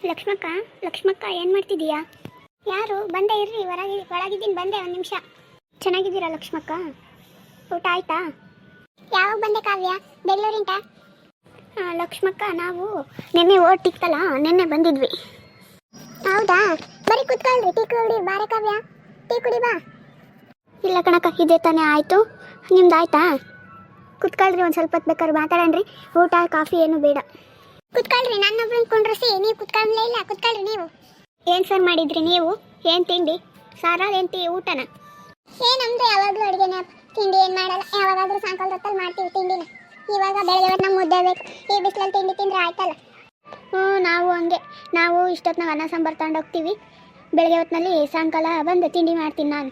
ಲಕ್ಷ್ಮಕ್ಕ ಲಕ್ಷ್ಮಕ್ಕ ಏನು ಮಾಡ್ತಿದ್ದೀಯಾ? ಯಾರು ಬಂದೆ ಇರ್ರಿ, ಒಳಗಿದ್ದೀನಿ, ಬಂದೆ ಒಂದು ನಿಮಿಷ. ಚೆನ್ನಾಗಿದ್ದೀರಾ ಲಕ್ಷ್ಮಕ್ಕ? ಊಟ ಆಯ್ತಾ? ಯಾವಾಗ ಬಂದೆ ಕಾವ್ಯ? ಬೆಂಗಳೂರಿಂದ? ಲಕ್ಷ್ಮಕ್ಕ ನಾವು ನಿನ್ನೆ ಓಟಿತ್ತಲ್ಲ, ನಿನ್ನೆ ಬಂದಿದ್ವಿ. ಹೌದಾ? ಬರೀ ಕುತ್ಕೊಳ್ರಿ, ಟೀ ಕುಡಿ ಬಾರೆ ಕಾವ್ಯ, ಟೀ ಕುಡಿ ಬಾ. ಇಲ್ಲ ಕಣಕ್ಕ, ಇದೇ ತಾನೇ ಆಯಿತು. ನಿಮ್ದು ಆಯ್ತಾ? ಕುತ್ಕೊಳ್ರಿ, ಒಂದು ಸ್ವಲ್ಪ ಹೊತ್ತು ಬೇಕಾದ್ರೆ ಮಾತಾಡಣ್ರಿ. ಊಟ ಕಾಫಿ ಏನು ಬೇಡ. ಕುತ್ಕೊಳ್ರಿ, ನನ್ನೊಬ್ರು ಕೊಂಡ್ರಸಿ, ನೀವು ಕುತ್ಕೊಂಡ್ಲೇ ಇಲ್ಲ. ಕುತ್ಕೊಳ್ರಿ ನೀವು. ಏನು ಸರ್ ಮಾಡಿದ್ರಿ ನೀವು? ಏನು ತಿಂಡಿ? ಸಾರ ಏನು ಊಟನ? ಏನಂದ್ರೆ ಯಾವಾಗಲೂ ಅಡುಗೆನ, ತಿಂಡಿ ಏನು ಮಾಡಲ್ಲ. ಯಾವಾಗಾದ್ರೂ ಸಾಯಂಕಾಲ ಹೊತ್ತಲ್ಲಿ ಮಾಡ್ತೀವಿ ತಿಂಡಿನ. ಇವಾಗ ಬೆಳಗ್ಗೆ ಹೊತ್ತು ನಮ್ಗೆ ಮುದ್ದೆ ಬೇಕು. ಈ ಬಿಸಿಲಲ್ಲಿ ತಿಂಡಿ ತಿಂದರೆ ಆಯ್ತಲ್ಲ. ನಾವು ಹಂಗೆ, ನಾವು ಇಷ್ಟೊತ್ತಿನಾಗ ಅನ್ನ ಸಾಂಬಾರು ತಗೊಂಡು ಹೋಗ್ತೀವಿ. ಬೆಳಗ್ಗೆ ಹೊತ್ತಿನಲ್ಲಿ ಸಾಯಂಕಾಲ ಬಂದು ತಿಂಡಿ ಮಾಡ್ತೀನಿ ನಾನು.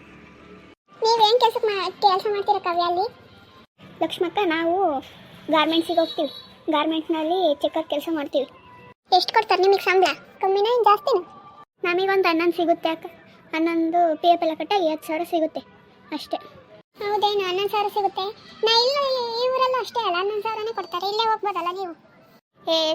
ನೀವೇನು ಕೆಲಸ ಮಾಡ್ತೀರಾ ಕಾವ್ಯ ಅಲ್ಲಿ? ಲಕ್ಷ್ಮಕ್ಕ, ನಾವು ಗಾರ್ಮೆಂಟ್ಸಿಗೆ ಹೋಗ್ತೀವಿ. ಗಾರ್ಮೆಂಟ್ಸ್ನಲ್ಲಿ ಚೆಕ್ಕರ್ ಕೆಲಸ ಮಾಡ್ತೀವಿ. ಎಷ್ಟು ಕೊಡ್ತಾರೆ ನಿಮಗೆ ಸಂಬಳ? ಕಮ್ಮಿನ ಏನು ಜಾಸ್ತಿನ? ನಮಗೊಂದು 11 ಸಿಗುತ್ತೆ ಅಕ್ಕ. 11 ಪಿ ಎಫ್ ಎಲ್ಲ ಕಟ್ಟಾಗಿ 10,000 ಸಿಗುತ್ತೆ ಅಷ್ಟೇ. ಹೌದೇನು? 11,000 ಸಿಗುತ್ತೆ? ನಾ ಇಲ್ಲ, ಈ ಊರಲ್ಲೂ ಅಷ್ಟೇ ಅಲ್ಲ, 11,000ನೇ ಕೊಡ್ತಾರೆ. ಇಲ್ಲೇ ಹೋಗ್ಬೋದಲ್ಲ ನೀವು?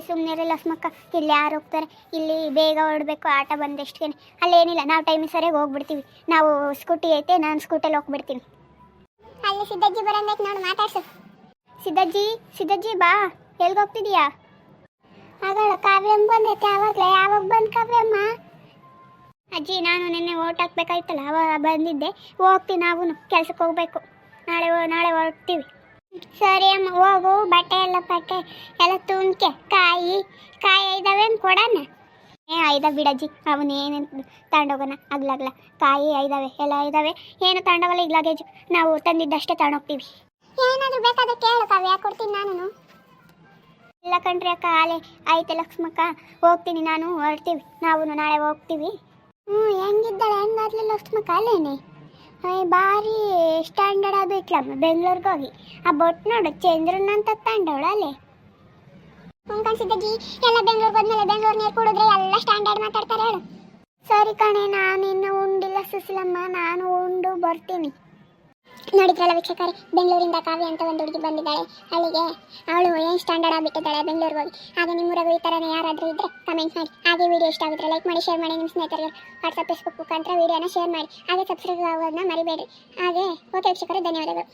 ಸುಮ್ಮನೆ ಲಕ್ಷ್ಮಕ್ಕ, ಇಲ್ಲಿ ಯಾರು ಹೋಗ್ತಾರೆ? ಇಲ್ಲಿ ಬೇಗ ಹೊರಡಬೇಕು, ಆಟ ಬಂದೆಷ್ಟೇ. ಅಲ್ಲೇನಿಲ್ಲ, ನಾವು ಟೈಮಿಗೆ ಸರಿಯಾಗಿ ಹೋಗ್ಬಿಡ್ತೀವಿ. ನಾವು ಸ್ಕೂಟಿ ಐತೆ, ನಾನು ಸ್ಕೂಟಿಯಲ್ಲಿ ಹೋಗ್ಬಿಡ್ತೀನಿ. ಅಲ್ಲಿ ಸಿದ್ದಜ್ಜಿ ಬರಂಬೇಕು ನೋಡು, ಮಾತಾಡ್ಸು. ಸಿದ್ದಜ್ಜಿ ಬಾ. ಎಲ್ಗೆ ಹೋಗ್ತಿದೀಯಾ? ಆಗಳ ಕಾವ್ಯಮ್ಮ ಬಂದೈತೆ. ಯಾವಾಗ ಬಂದು ಕಾವ್ಯಮ್ಮ? ಅಜ್ಜಿ, ನಾನು ನಿನ್ನೆ ಓಟ್ ಹಾಕ್ಬೇಕಾಯ್ತಲ್ಲ, ಅವಾಗ ಬಂದಿದ್ದೆ. ಹೋಗ್ತೀವಿ, ನಾವು ಕೆಲ್ಸಕ್ಕೆ ಹೋಗ್ಬೇಕು. ನಾಳೆ ಹೊರಡ್ತೀವಿ. ಸರಿ ಅಮ್ಮ, ಹೋಗು. ಬಟ್ಟೆ ಎಲ್ಲ ತುಂಬ್ಕೆ. ಕಾಯಿ ಇದ್ದಾವೆ ಕೊಡೋಣ. ಐದಾವೆ ಬಿಡಜ್ಜಿ, ಅವನೇನೇನು ತಗೊಂಡೋಗೋಣ. ಆಗ್ಲಾಗ್ಲ ಕಾಯಿ ಐದಾವೆ, ಎಲ್ಲ ಇದ್ದಾವೆ. ಏನು ತಗೊಂಡೋಗಲ್ಲ ಈಗ ಲಗೇಜು. ನಾವು ತಂದಿದ್ದಷ್ಟೇ ತಗೊಂಡೋಗ್ತೀವಿ. ಏನಾದರೂ ಬೇಕಾದ್ರೆ ಕೇಳು ಕಾವ್ಯ, ಕೊಡ್ತೀನಿ ನಾನು. ಇಲ್ಲ ಕಣ್ರಿ ಅಕ್ಕ, ಆಲೆ ಆಯ್ತು ಲಕ್ಷ್ಮಕ್ಕ, ಹೋಗ್ತೀನಿ ನಾನು. ಹೊರಡ್ತೀವಿ, ನಾವು ನಾಳೆ ಹೋಗ್ತೀವಿ. ಹೆಂಗಿದ್ದಾಳೆ? ಹೆಂಗಾದ್ಲಿ ಲಕ್ಷ್ಮಕ್ಕ? ಅಲ್ಲೇನೆ ಭಾರಿ ಸ್ಟ್ಯಾಂಡರ್ಡ್ ಅದು ಇಟ್ಲಮ್ಮ. ಬೆಂಗಳೂರಿಗೆ ಹೋಗಿ ಆ ಬೊಟ್ಟು ನೋಡು, ಚಂದ್ರನಂತ ತಂಡವಳು ಅಲ್ಲೇ. ಸಿದ್ದಜ್ಜಿ, ಎಲ್ಲ ಬೆಂಗಳೂರಿಗೆ ಹೋದ್ಮೇಲೆ ಬೆಂಗಳೂರು ನೀರು ಕುಡಿದ್ರೆ ಎಲ್ಲ ಸ್ಟ್ಯಾಂಡರ್ಡ್ ಮಾತಾಡ್ತಾರೆ ಹೇಳು. ಸರಿ ಕಣೆ, ನಾನು ಇನ್ನೂ ಉಂಡಿಲ್ಲ ಸುಶೀಲಮ್ಮ, ನಾನು ಉಂಡು ಬರ್ತೀನಿ. ನೋಡಿದ್ರಲ್ಲ ವೀಕ್ಷಕರೇ, ಬೆಂಗಳೂರಿಂದ ಕಾವ್ಯ ಅಂತ ಒಂದು ಹುಡುಗಿ ಬಂದಿದ್ದಾಳೆ ಅಲ್ಲಿಗೆ. ಅವಳು ಏನು ಸ್ಟ್ಯಾಂಡರ್ಡ್ ಆಗಿಬಿಟ್ಟಿದ್ದಾಳೆ ಬೆಂಗಳೂರಿಗೆ ಹೋಗಿ. ಹಾಗೆ ನಿಮ್ಮೂರಾಗೂ ಈ ಥರನೇ ಯಾರಾದರೂ ಇದ್ದರೆ ಕಮೆಂಟ್ ಮಾಡಿ. ಹಾಗೆ ವಿಡಿಯೋ ಇಷ್ಟ ಆಗಿದ್ರೆ ಲೈಕ್ ಮಾಡಿ, ಶೇರ್ ಮಾಡಿ. ನಿಮ್ಮ ಸ್ನೇಹಿತರಿಗೆ ವಾಟ್ಸಪ್ ಫೇಸ್ಬುಕ್ ಮುಖಾಂತರ ವಿಡಿಯೋನ ಶೇರ್ ಮಾಡಿ. ಹಾಗೆ ಸಬ್ಸ್ಕ್ರೈಬ್ ಆಗೋದನ್ನ ಮರಿಬೇಡಿ. ಹಾಗೆ ಓಕೆ ವೀಕ್ಷಕರೇ, ಧನ್ಯವಾದಗಳು.